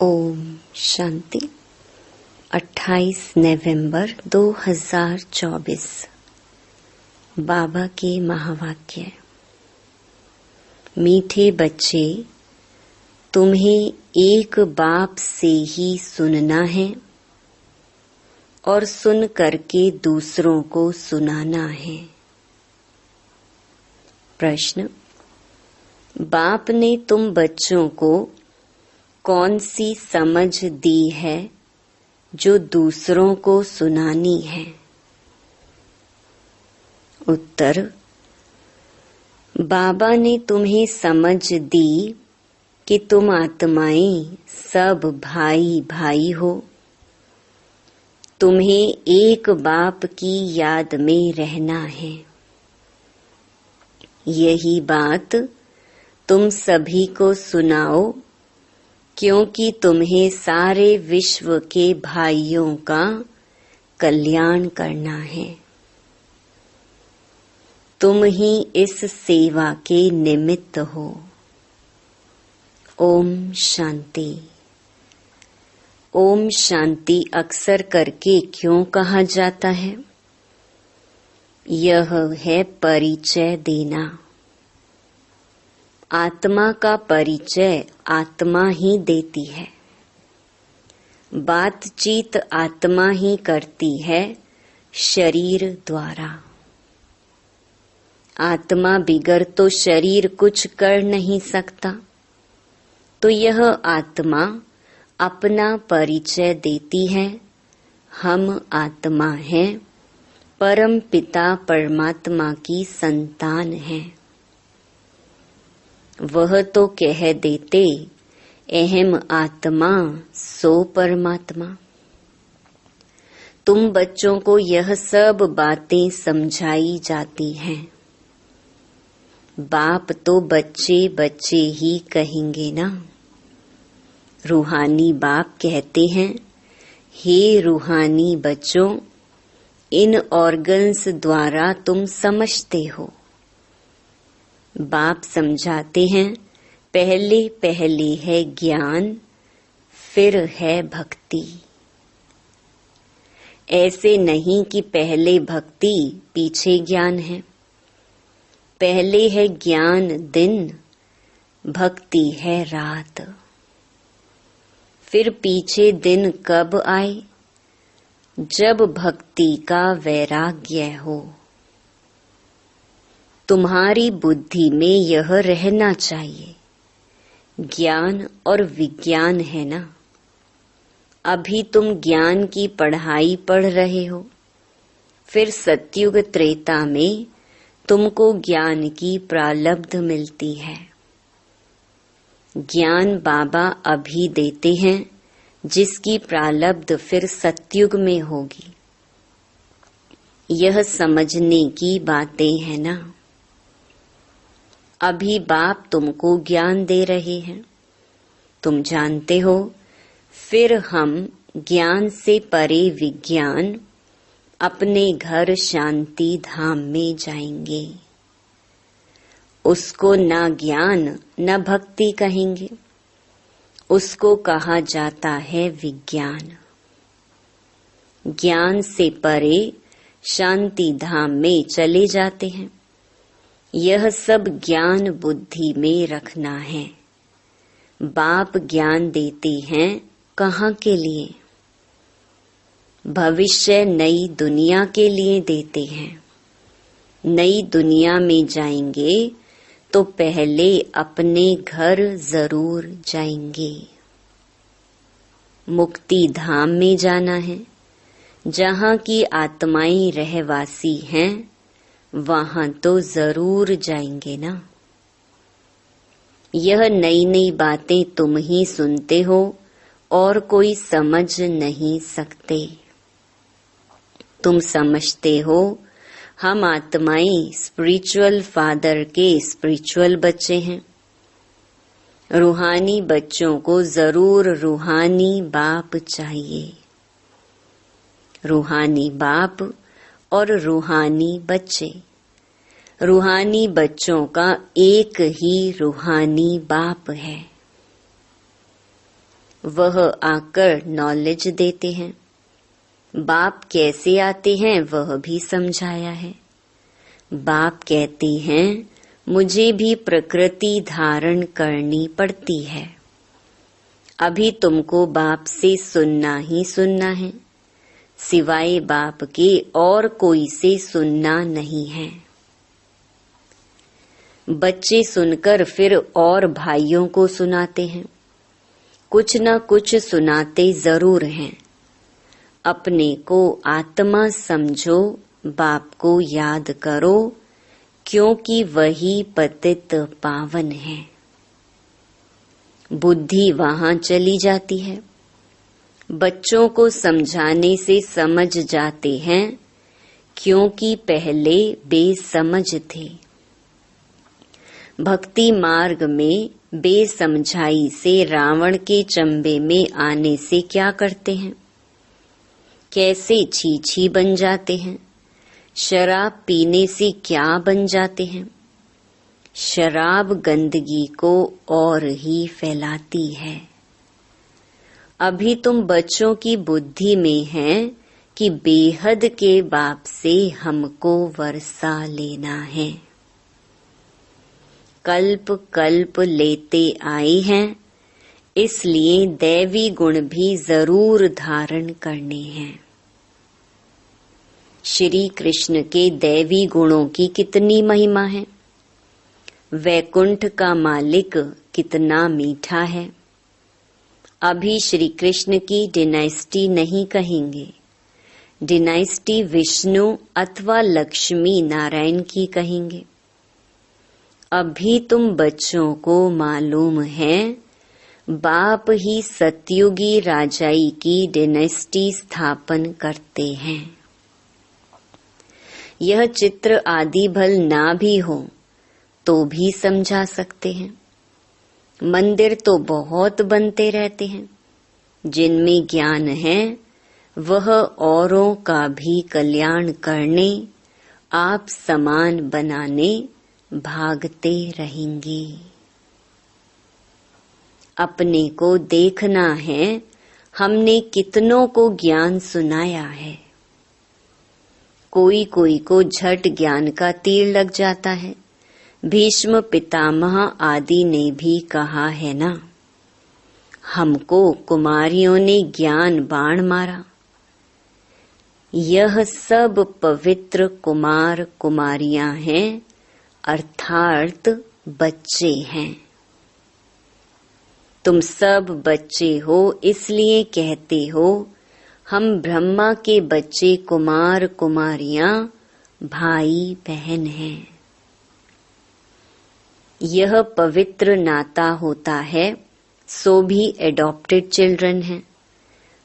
ओम शांति। 28 नवंबर 2024 बाबा के महावाक्य। मीठे बच्चे, तुम्हें एक बाप से ही सुनना है और सुन करके दूसरों को सुनाना है। प्रश्न: बाप ने तुम बच्चों को कौन सी समझ दी है जो दूसरों को सुनानी है? उत्तर: बाबा ने तुम्हें समझ दी कि तुम आत्माएं सब भाई भाई हो। तुम्हें एक बाप की याद में रहना है। यही बात तुम सभी को सुनाओ, क्योंकि तुम्हें सारे विश्व के भाइयों का कल्याण करना है। तुम ही इस सेवा के निमित्त हो। ओम शांति। ओम शांति अक्सर करके क्यों कहा जाता है? यह है परिचय देना। आत्मा का परिचय आत्मा ही देती है। बातचीत आत्मा ही करती है शरीर द्वारा। आत्मा बिगर तो शरीर कुछ कर नहीं सकता, तो यह आत्मा अपना परिचय देती है। हम आत्मा हैं, परम पिता परमात्मा की संतान हैं। वह तो कह देते, अहम आत्मा सो परमात्मा। तुम बच्चों को यह सब बातें समझाई जाती हैं। बाप तो बच्चे बच्चे ही कहेंगे ना। रूहानी बाप कहते हैं, हे रूहानी बच्चों, इन ऑर्गन्स द्वारा तुम समझते हो। बाप समझाते हैं, पहले पहले है ज्ञान, फिर है भक्ति। ऐसे नहीं कि पहले भक्ति पीछे ज्ञान है। पहले है ज्ञान दिन, भक्ति है रात। फिर पीछे दिन कब आए? जब भक्ति का वैराग्य हो। तुम्हारी बुद्धि में यह रहना चाहिए, ज्ञान और विज्ञान है ना। अभी तुम ज्ञान की पढ़ाई पढ़ रहे हो, फिर सतयुग त्रेता में तुमको ज्ञान की प्रालब्ध मिलती है। ज्ञान बाबा अभी देते हैं, जिसकी प्रालब्ध फिर सतयुग में होगी। यह समझने की बातें हैं ना। अभी बाप तुमको ज्ञान दे रहे हैं, तुम जानते हो। फिर हम ज्ञान से परे विज्ञान अपने घर शांति धाम में जाएंगे। उसको ना ज्ञान न भक्ति कहेंगे, उसको कहा जाता है विज्ञान। ज्ञान से परे शांति धाम में चले जाते हैं। यह सब ज्ञान बुद्धि में रखना है। बाप ज्ञान देते हैं कहाँ के लिए? भविष्य नई दुनिया के लिए देते हैं। नई दुनिया में जाएंगे तो पहले अपने घर जरूर जाएंगे। मुक्ति धाम में जाना है, जहाँ की आत्माएं रहवासी हैं, वहां तो जरूर जाएंगे ना। यह नई नई बातें तुम ही सुनते हो और कोई समझ नहीं सकते। तुम समझते हो हम आत्माएं स्पिरिचुअल फादर के स्पिरिचुअल बच्चे हैं। रूहानी बच्चों को जरूर रूहानी बाप चाहिए। रूहानी बाप और रूहानी बच्चे। रूहानी बच्चों का एक ही रूहानी बाप है। वह आकर नॉलेज देते हैं। बाप कैसे आते हैं वह भी समझाया है। बाप कहते हैं मुझे भी प्रकृति धारण करनी पड़ती है। अभी तुमको बाप से सुनना ही सुनना है, सिवाय बाप के और कोई से सुनना नहीं है। बच्चे सुनकर फिर और भाइयों को सुनाते हैं, कुछ न कुछ सुनाते जरूर हैं। अपने को आत्मा समझो, बाप को याद करो, क्योंकि वही पतित पावन है। बुद्धि वहां चली जाती है। बच्चों को समझाने से समझ जाते हैं, क्योंकि पहले बेसमझ थे। भक्ति मार्ग में बेसमझाई से रावण के चंबे में आने से क्या करते हैं, कैसे छीछी बन जाते हैं। शराब पीने से क्या बन जाते हैं। शराब गंदगी को और ही फैलाती है। अभी तुम बच्चों की बुद्धि में हैं कि बेहद के बाप से हमको वर्षा लेना है। कल्प कल्प लेते आए हैं, इसलिए दैवी गुण भी जरूर धारण करने हैं। श्री कृष्ण के दैवी गुणों की कितनी महिमा है। वैकुंठ का मालिक कितना मीठा है। अभी श्री कृष्ण की डिनाइस्टी नहीं कहेंगे, डिनाइस्टी विष्णु अथवा लक्ष्मी नारायण की कहेंगे। अभी तुम बच्चों को मालूम है बाप ही सतयुगी राजाई की डिनाइस्टी स्थापन करते हैं। यह चित्र आदि भल ना भी हो तो भी समझा सकते हैं। मंदिर तो बहुत बनते रहते हैं, जिनमें ज्ञान है वह औरों का भी कल्याण करने, आप समान बनाने भागते रहेंगे। अपने को देखना है हमने कितनों को ज्ञान सुनाया है। कोई कोई को झट ज्ञान का तीर लग जाता है। भीष्म पितामह आदि ने भी कहा है ना, हमको कुमारियों ने ज्ञान बाण मारा। यह सब पवित्र कुमार कुमारियां हैं, अर्थात बच्चे हैं। तुम सब बच्चे हो, इसलिए कहते हो हम ब्रह्मा के बच्चे कुमार कुमारियां भाई बहन हैं। यह पवित्र नाता होता है, सो भी एडॉप्टेड चिल्ड्रन हैं।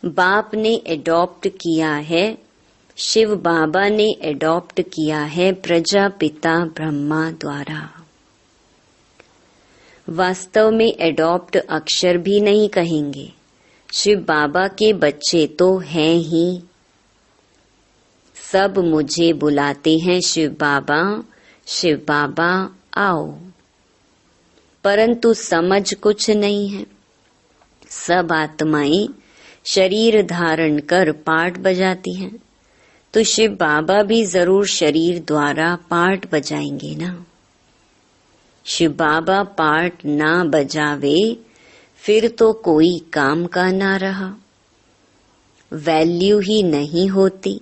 बाप ने एडॉप्ट किया है, शिव बाबा ने एडॉप्ट किया है प्रजापिता ब्रह्मा द्वारा। वास्तव में एडॉप्ट अक्षर भी नहीं कहेंगे, शिव बाबा के बच्चे तो हैं ही। सब मुझे बुलाते हैं शिव बाबा आओ, परंतु समझ कुछ नहीं है। सब आत्माएं शरीर धारण कर पार्ट बजाती हैं, तो शिव बाबा भी जरूर शरीर द्वारा पार्ट बजाएंगे ना। शिव बाबा पार्ट ना बजावे फिर तो कोई काम का ना रहा, वैल्यू ही नहीं होती।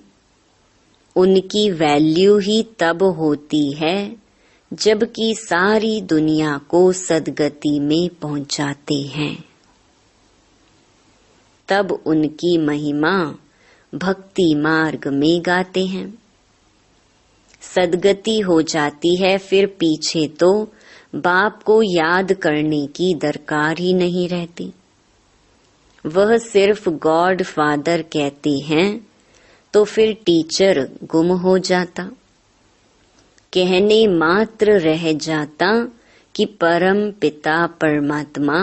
उनकी वैल्यू ही तब होती है जबकि सारी दुनिया को सदगति में पहुंचाते हैं। तब उनकी महिमा भक्ति मार्ग में गाते हैं। सदगति हो जाती है, फिर पीछे तो बाप को याद करने की दरकार ही नहीं रहती। वह सिर्फ गॉड फादर कहते हैं, तो फिर टीचर गुम हो जाता। कहने मात्र रह जाता कि परम पिता परमात्मा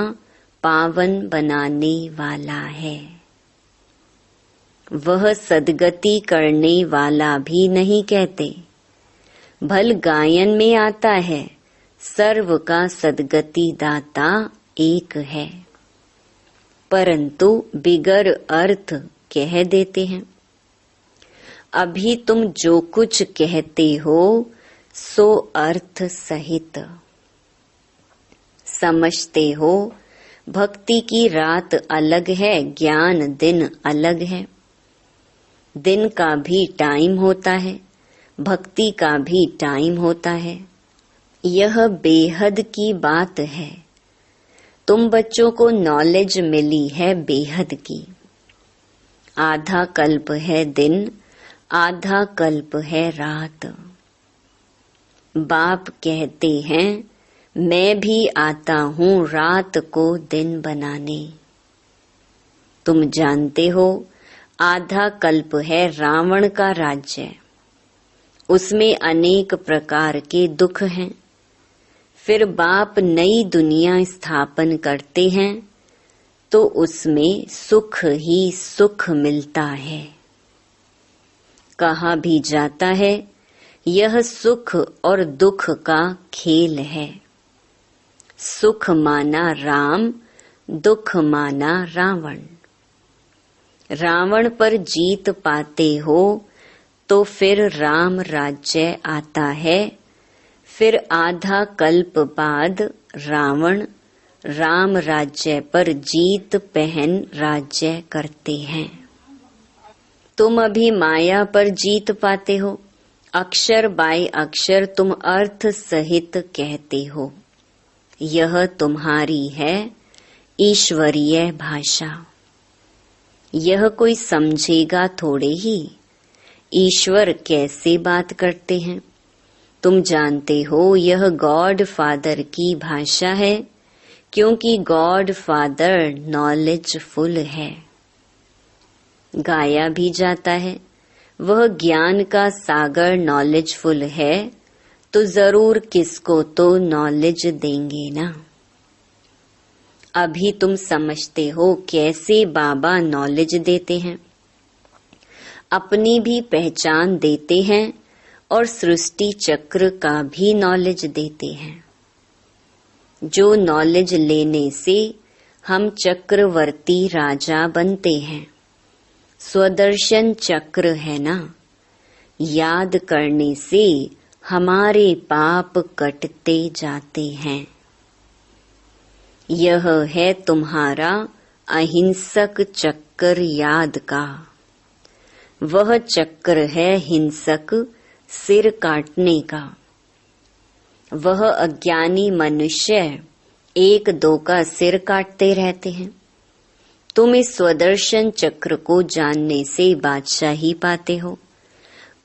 पावन बनाने वाला है। वह सदगति करने वाला भी नहीं कहते। भल गायन में आता है, सर्व का सदगति दाता एक है। परंतु बिगर अर्थ कह देते हैं। अभी तुम जो कुछ कहते हो सो अर्थ सहित समझते हो। भक्ति की रात अलग है, ज्ञान दिन अलग है। दिन का भी टाइम होता है, भक्ति का भी टाइम होता है। यह बेहद की बात है। तुम बच्चों को नॉलेज मिली है बेहद की। आधा कल्प है दिन, आधा कल्प है रात। बाप कहते हैं मैं भी आता हूँ रात को दिन बनाने। तुम जानते हो आधा कल्प है रावण का राज्य, उसमें अनेक प्रकार के दुख हैं। फिर बाप नई दुनिया स्थापन करते हैं तो उसमें सुख ही सुख मिलता है। कहा भी जाता है यह सुख और दुख का खेल है। सुख माना राम, दुख माना रावण। रावण पर जीत पाते हो तो फिर राम राज्य आता है। फिर आधा कल्प बाद रावण राम राज्य पर जीत पहन राज्य करते हैं। तुम अभी माया पर जीत पाते हो। अक्षर बाय अक्षर तुम अर्थ सहित कहते हो। यह तुम्हारी है ईश्वरीय भाषा। यह कोई समझेगा थोड़े ही। ईश्वर कैसे बात करते हैं तुम जानते हो। यह गॉड फादर की भाषा है, क्योंकि गॉड फादर नॉलेजफुल है। गाया भी जाता है वह ज्ञान का सागर नॉलेजफुल है, तो जरूर किसको तो नॉलेज देंगे ना। अभी तुम समझते हो कैसे बाबा नॉलेज देते हैं। अपनी भी पहचान देते हैं और सृष्टि चक्र का भी नॉलेज देते हैं। जो नॉलेज लेने से हम चक्रवर्ती राजा बनते हैं। स्वदर्शन चक्र है ना, याद करने से हमारे पाप कटते जाते हैं। यह है तुम्हारा अहिंसक चक्र याद का। वह चक्र है हिंसक सिर काटने का। वह अज्ञानी मनुष्य एक दो का सिर काटते रहते हैं। तुम इस स्वदर्शन चक्र को जानने से बादशाही पाते हो।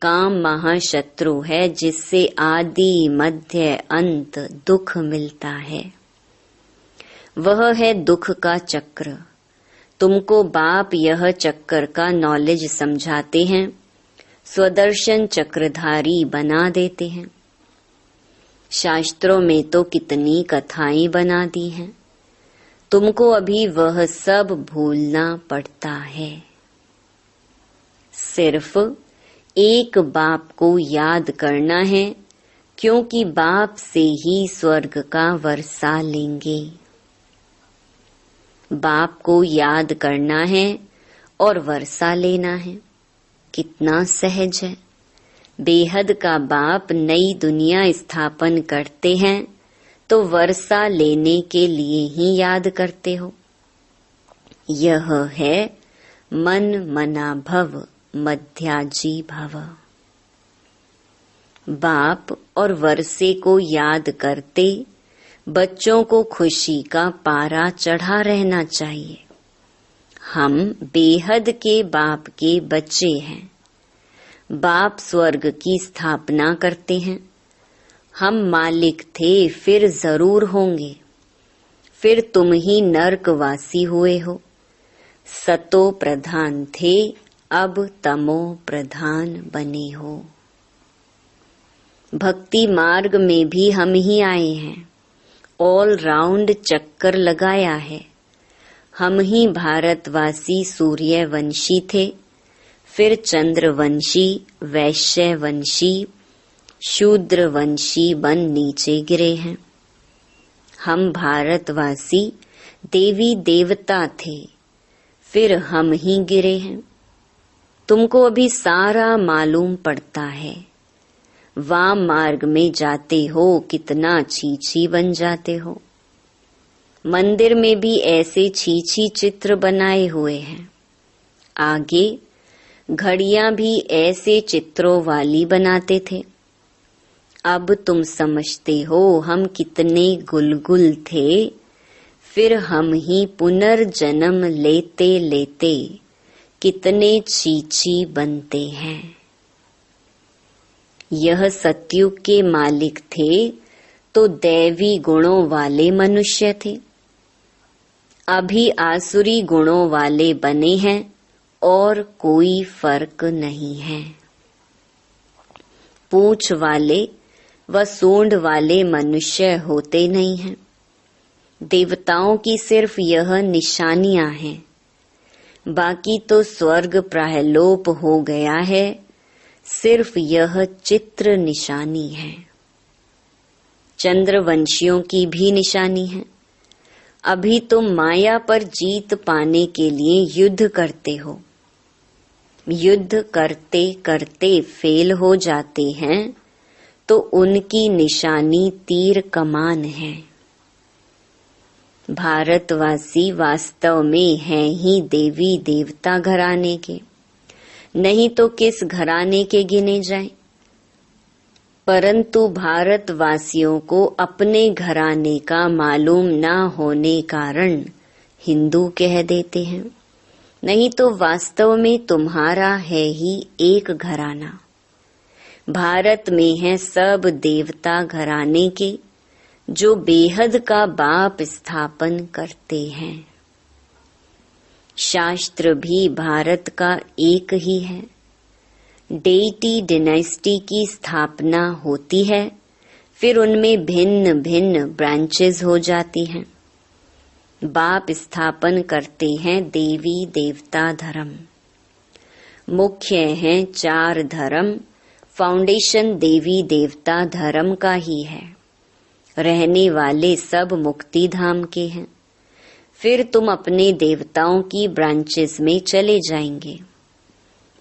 काम महाशत्रु है जिससे आदि मध्य अंत दुख मिलता है। वह है दुख का चक्र। तुमको बाप यह चक्कर का नॉलेज समझाते हैं, स्वदर्शन चक्रधारी बना देते हैं। शास्त्रों में तो कितनी कथाएं बना दी हैं। तुमको अभी वह सब भूलना पड़ता है। सिर्फ एक बाप को याद करना है, क्योंकि बाप से ही स्वर्ग का वर्षा लेंगे। बाप को याद करना है और वर्षा लेना है। कितना सहज है। बेहद का बाप नई दुनिया स्थापन करते हैं तो वर्षा लेने के लिए ही याद करते हो। यह है मन मना भव मध्याजी भव। बाप और वर्षे को याद करते बच्चों को खुशी का पारा चढ़ा रहना चाहिए। हम बेहद के बाप के बच्चे हैं। बाप स्वर्ग की स्थापना करते हैं। हम मालिक थे, फिर जरूर होंगे। फिर तुम ही नरकवासी हुए हो। सतो प्रधान थे, अब तमो प्रधान बने हो। भक्ति मार्ग में भी हम ही आए हैं। ऑल राउंड चक्कर लगाया है। हम ही भारतवासी सूर्यवंशी थे, फिर चंद्रवंशी, वैश्यवंशी, शूद्रवंशी बन नीचे गिरे हैं। हम भारतवासी देवी देवता थे, फिर हम ही गिरे हैं। तुमको अभी सारा मालूम पड़ता है। वाम मार्ग में जाते हो कितना छीछी बन जाते हो। मंदिर में भी ऐसे छीछी चित्र बनाए हुए हैं। आगे घड़ियां भी ऐसे चित्रों वाली बनाते थे। अब तुम समझते हो हम कितने गुलगुल थे। फिर हम ही पुनर्जन्म लेते लेते कितने छीछी बनते हैं। यह सतयुग के मालिक थे तो दैवी गुणों वाले मनुष्य थे। अभी आसुरी गुणों वाले बने हैं और कोई फर्क नहीं है। पूंछ वाले व सूंड वाले मनुष्य होते नहीं हैं। देवताओं की सिर्फ यह निशानियां हैं। बाकी तो स्वर्ग प्रायलोप हो गया है। सिर्फ यह चित्र निशानी है। चंद्रवंशियों की भी निशानी है। अभी तुम माया पर जीत पाने के लिए युद्ध करते हो। युद्ध करते करते फेल हो जाते हैं तो उनकी निशानी तीर कमान है। भारतवासी वास्तव में हैं ही देवी देवता घराने के, नहीं तो किस घराने के गिने जाएं। परंतु भारतवासियों को अपने घराने का मालूम न होने कारण हिंदू कह देते हैं, नहीं तो वास्तव में तुम्हारा है ही एक घराना। भारत में है सब देवता घराने के जो बेहद का बाप स्थापन करते हैं। शास्त्र भी भारत का एक ही है। डेटी डिनेस्टी की स्थापना होती है, फिर उनमें भिन्न भिन्न ब्रांचेस हो जाती हैं। बाप स्थापन करते हैं देवी देवता धर्म। मुख्य हैं 4 धर्म। फाउंडेशन देवी देवता धर्म का ही है। रहने वाले सब मुक्ति धाम के हैं। फिर तुम अपने देवताओं की ब्रांचेस में चले जाएंगे।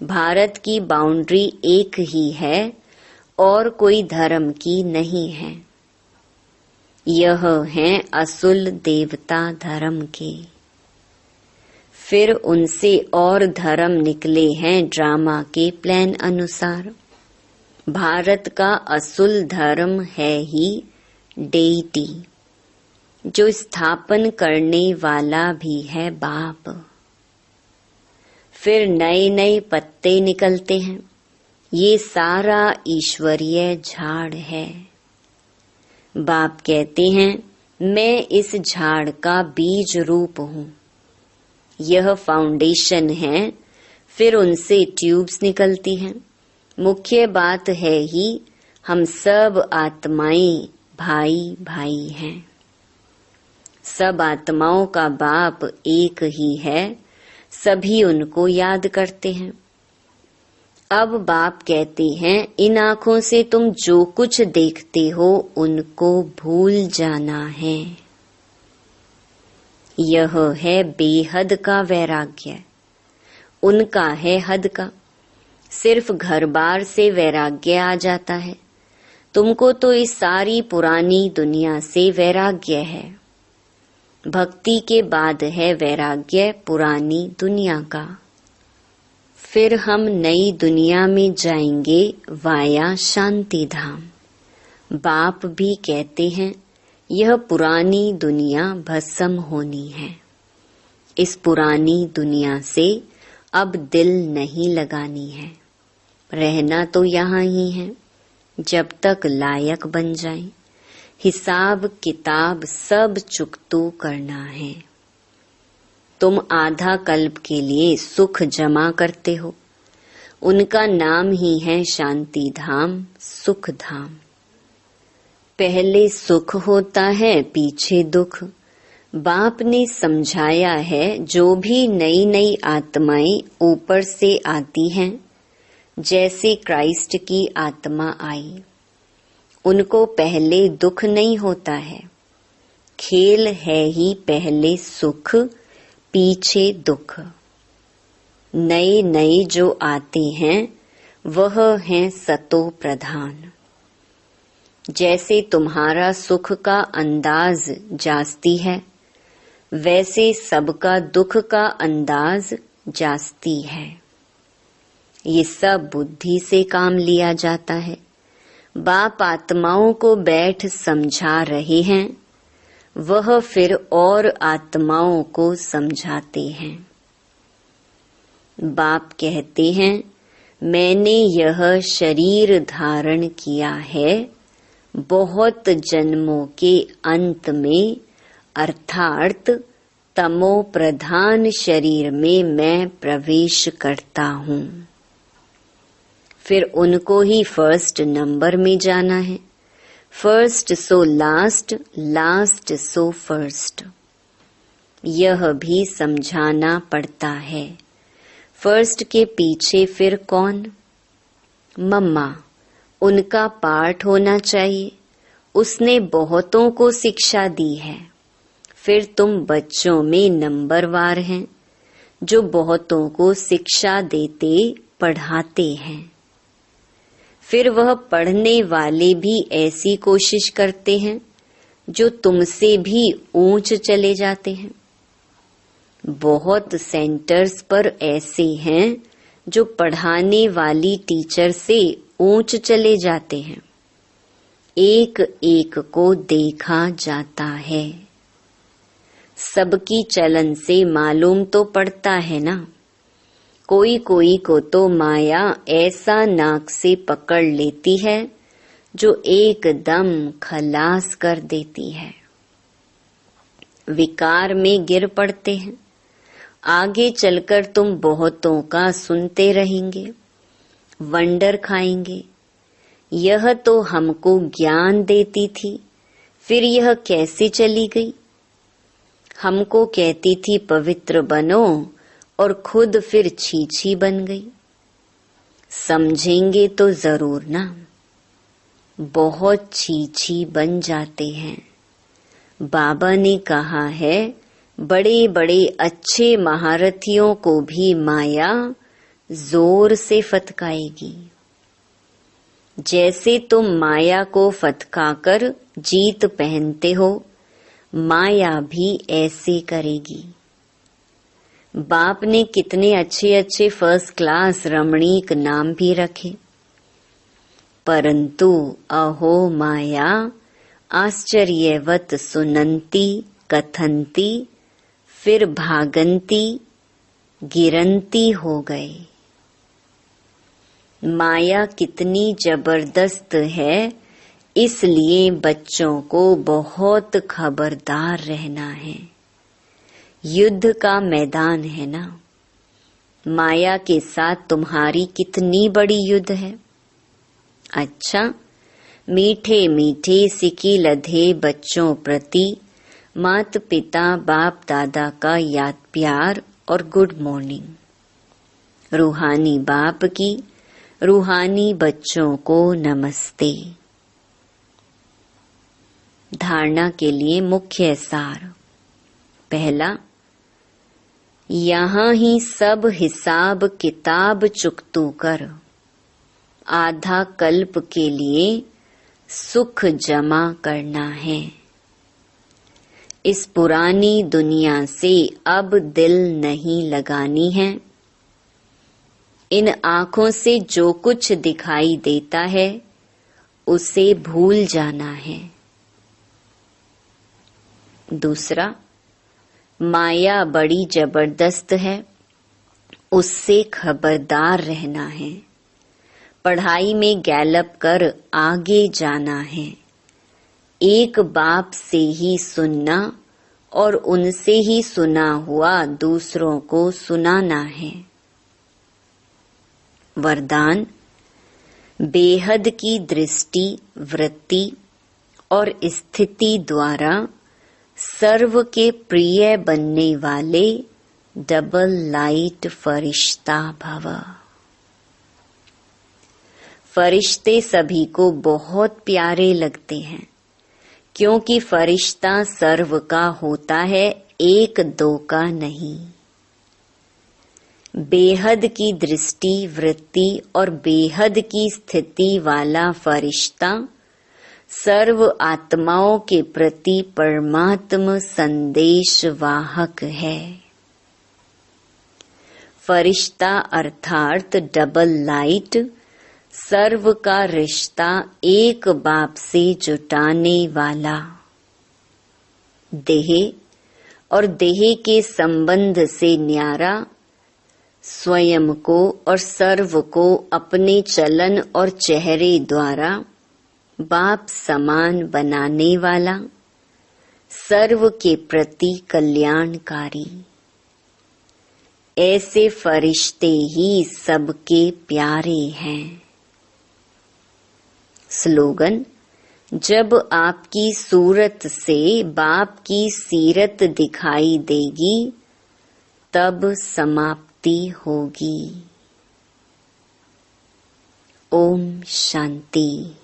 भारत की बाउंड्री एक ही है और कोई धर्म की नहीं है। यह हैं असुल देवता धर्म के। फिर उनसे और धर्म निकले हैं ड्रामा के प्लान अनुसार। भारत का असुल धर्म है ही डेटी, जो स्थापन करने वाला भी है बाप। फिर नए नए पत्ते निकलते हैं। ये सारा ईश्वरीय झाड़ है। बाप कहते हैं मैं इस झाड़ का बीज रूप हूँ। यह फाउंडेशन है। फिर उनसे ट्यूब्स निकलती हैं। मुख्य बात है ही हम सब आत्माएं भाई भाई हैं। सब आत्माओं का बाप एक ही है। सभी उनको याद करते हैं। अब बाप कहते हैं इन आँखों से तुम जो कुछ देखते हो उनको भूल जाना है। यह है बेहद का वैराग्य। उनका है हद का। सिर्फ घर बार से वैराग्य आ जाता है। तुमको तो इस सारी पुरानी दुनिया से वैराग्य है। भक्ति के बाद है वैराग्य पुरानी दुनिया का। फिर हम नई दुनिया में जाएंगे वाया शांति धाम। बाप भी कहते हैं यह पुरानी दुनिया भस्म होनी है। इस पुरानी दुनिया से अब दिल नहीं लगानी है। रहना तो यहाँ ही है जब तक लायक बन जाए। हिसाब किताब सब चुकतो करना है। तुम आधा कल्प के लिए सुख जमा करते हो। उनका नाम ही है शांति धाम, सुख धाम। पहले सुख होता है, पीछे दुख। बाप ने समझाया है जो भी नई नई आत्माएं ऊपर से आती हैं, जैसे क्राइस्ट की आत्मा आई, उनको पहले दुख नहीं होता है। खेल है ही पहले सुख, पीछे दुख। नए नए जो आते हैं वह हैं सतो प्रधान। जैसे तुम्हारा सुख का अंदाज जास्ती है, वैसे सबका दुख का अंदाज जास्ती है। ये सब बुद्धि से काम लिया जाता है। बाप आत्माओं को बैठ समझा रहे हैं, वह फिर और आत्माओं को समझाते हैं। बाप कहते हैं, मैंने यह शरीर धारण किया है बहुत जन्मों के अंत में, अर्थात तमो प्रधान शरीर में मैं प्रवेश करता हूँ। फिर उनको ही फर्स्ट नंबर में जाना है। First so last, last so first. यह भी समझाना पड़ता है। फर्स्ट के पीछे फिर कौन? मम्मा, उनका पाठ होना चाहिए। उसने बहुतों को शिक्षा दी है। फिर तुम बच्चों में नंबरवार हैं, जो बहुतों को शिक्षा देते पढ़ाते हैं। फिर वह पढ़ने वाले भी ऐसी कोशिश करते हैं जो तुमसे भी ऊंच चले जाते हैं। बहुत सेंटर्स पर ऐसे हैं जो पढ़ाने वाली टीचर से ऊंच चले जाते हैं। एक एक को देखा जाता है। सबकी चलन से मालूम तो पड़ता है ना। कोई कोई को तो माया ऐसा नाक से पकड़ लेती है जो एकदम खलास कर देती है। विकार में गिर पड़ते हैं। आगे चलकर तुम बहुतों का सुनते रहेंगे, वंडर खाएंगे। यह तो हमको ज्ञान देती थी, फिर यह कैसे चली गई? हमको कहती थी पवित्र बनो और खुद फिर छीछी बन गई। समझेंगे तो जरूर ना। बहुत छीछी बन जाते हैं। बाबा ने कहा है, बड़े बड़े अच्छे महारथियों को भी माया जोर से फटकाएगी। जैसे तुम माया को फटकाकर जीत पहनते हो, माया भी ऐसे करेगी। बाप ने कितने अच्छे अच्छे फर्स्ट क्लास रमणीक नाम भी रखे, परंतु अहो माया आश्चर्यवत सुनंती कथंती, फिर भागंती गिरंती हो गए। माया कितनी जबरदस्त है, इसलिए बच्चों को बहुत खबरदार रहना है। युद्ध का मैदान है ना। माया के साथ तुम्हारी कितनी बड़ी युद्ध है। अच्छा, मीठे मीठे सिकी लधे बच्चों प्रति मात पिता बाप दादा का याद प्यार और गुड मॉर्निंग। रूहानी बाप की रूहानी बच्चों को नमस्ते। धारणा के लिए मुख्य सार। पहला, यहाँ ही सब हिसाब किताब चुकतू कर आधा कल्प के लिए सुख जमा करना है। इस पुरानी दुनिया से अब दिल नहीं लगानी है। इन आँखों से जो कुछ दिखाई देता है उसे भूल जाना है। दूसरा, माया बड़ी जबरदस्त है, उससे खबरदार रहना है। पढ़ाई में गैलप कर आगे जाना है। एक बाप से ही सुनना और उनसे ही सुना हुआ दूसरों को सुनाना है। वरदान, बेहद की दृष्टि, वृत्ति और स्थिति द्वारा सर्व के प्रिय बनने वाले डबल लाइट फरिश्ता भव। फरिश्ते सभी को बहुत प्यारे लगते हैं, क्योंकि फरिश्ता सर्व का होता है, एक दो का नहीं। बेहद की दृष्टि, वृत्ति और बेहद की स्थिति वाला फरिश्ता सर्व आत्माओं के प्रति परमात्म संदेश वाहक है। फरिश्ता अर्थात डबल लाइट सर्व का रिश्ता एक बाप से जुटाने वाला। देह और देह के संबंध से न्यारा, स्वयं को और सर्व को अपने चलन और चेहरे द्वारा बाप समान बनाने वाला, सर्व के प्रति कल्याणकारी। ऐसे फरिश्ते ही सबके प्यारे हैं। स्लोगन: जब आपकी सूरत से बाप की सीरत दिखाई देगी तब समाप्ति होगी। ओम शांति।